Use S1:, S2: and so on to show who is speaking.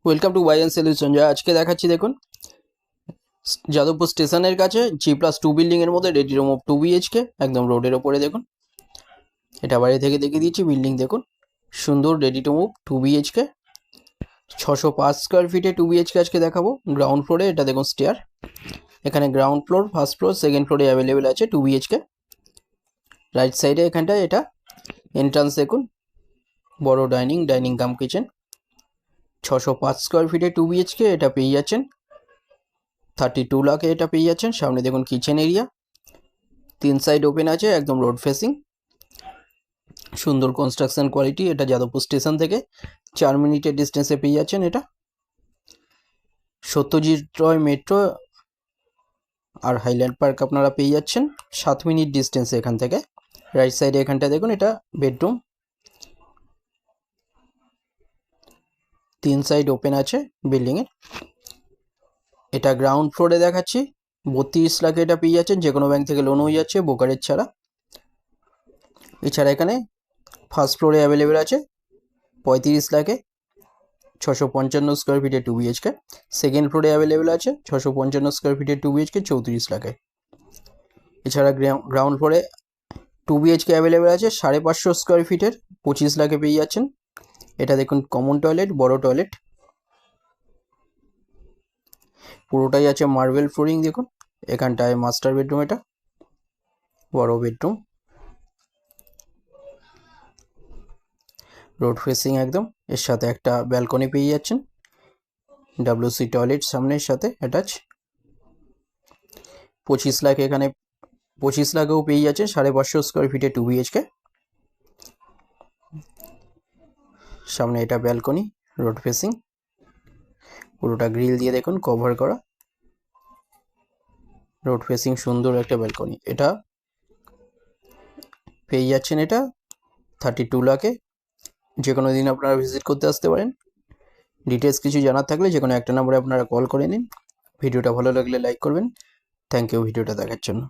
S1: Welcome to Y N solution. যা আজকে দেখাচ্ছি দেখুন, যাদবপুর স্টেশনের কাছে G+2 বিল্ডিংয়ের মধ্যে রেডি রুম অফ 2 BHK, একদম রোডের ওপরে। দেখুন, এটা বাইরে থেকে দেখিয়ে দিয়েছি। বিল্ডিং দেখুন, সুন্দর ready to move 2 BHK, 605 square ফিটে 2 BHK আজকে দেখাবো। গ্রাউন্ড ফ্লোরে এটা দেখুন স্টেয়ার, এখানে ground floor, first floor, second ফ্লোরে অ্যাভেলেবেল আছে 2 BHK। রাইট সাইডে এখানটায় এটা এন্ট্রান্স দেখুন, বড় ডাইনিং কাম কিচেন। 605 স্কোয়ার ফিটে 2 BHK এটা পেয়ে যাচ্ছেন 32 লাখে। এটা পেয়ে যাচ্ছেন। সামনে দেখুন কিচেন এরিয়া, 3 সাইড ওপেন আছে, একদম রোড ফেসিং, সুন্দর কনস্ট্রাকশন কোয়ালিটি। এটা যাদবপুর স্টেশন থেকে 4 মিনিটের ডিস্টেন্সে পেয়ে যাচ্ছেন। এটা সত্যজিৎ রয় মেট্রো আর হাইল্যান্ড পার্ক আপনারা পেয়ে যাচ্ছেন 7 মিনিট ডিস্টেন্সে এখান থেকে। রাইট সাইডে এখানটা দেখুন, এটা বেডরুম, 3 সাইড ওপেন আছে বিল্ডিংয়ের। এটা গ্রাউন্ড ফ্লোরে দেখাচ্ছি, 32 লাখে এটা পেয়ে যাচ্ছেন। যে কোনো ব্যাংক থেকে লোন হয়ে যাচ্ছে, ব্রোকারেজ ছাড়া। এছাড়া এখানে ফার্স্ট ফ্লোরে অ্যাভেলেবেল আছে 35 লাখে, 655 স্কোয়ার ফিটে 2 BHK। সেকেন্ড ফ্লোরে অ্যাভেলেবেল আছে 655 স্কোয়ার ফিটে 2 BHK, 34 লাখে। এছাড়া গ্রাউন্ড ফ্লোরে 2 BHK অ্যাভেলেবেল আছে 550 স্কোয়ার ফিটের, 25 লাখে পেয়ে যাচ্ছেন। এটা দেখুন কমন টয়লেট, বড় টয়লেট, পুরোটাই আছে মার্বেল ফ্লোরিং। দেখুন এখানটায় মাস্টার বেডরুম, এটা বড় বেডরুম, রোড ফেসিং একদম। এর সাথে একটা ব্যালকনি পেয়ে যাচ্ছেন, WC টয়লেট সামনের সাথে অ্যাটাচ। 25 লাখ, এখানে 25 লাখেও পেয়ে যাচ্ছেন 550 স্কোয়ার ফিটে 2 BHK। সামনে এটা ব্যালকনি, রোড ফেসিং, পুরোটা গ্রিল দিয়ে দেখুন কভার করা, রোড ফেসিং, সুন্দর একটা ব্যালকনি। এটা পেয়ে যাচ্ছেন এটা 32 লাখে। যে কোনো দিন আপনারা ভিজিট করতে আসতে পারেন। ডিটেলস কিছু জানার থাকলে যে কোনো একটা নম্বরে আপনারা কল করে নিন। ভিডিওটা ভালো লাগলে লাইক করবেন। থ্যাংক ইউ ভিডিওটা দেখার জন্য।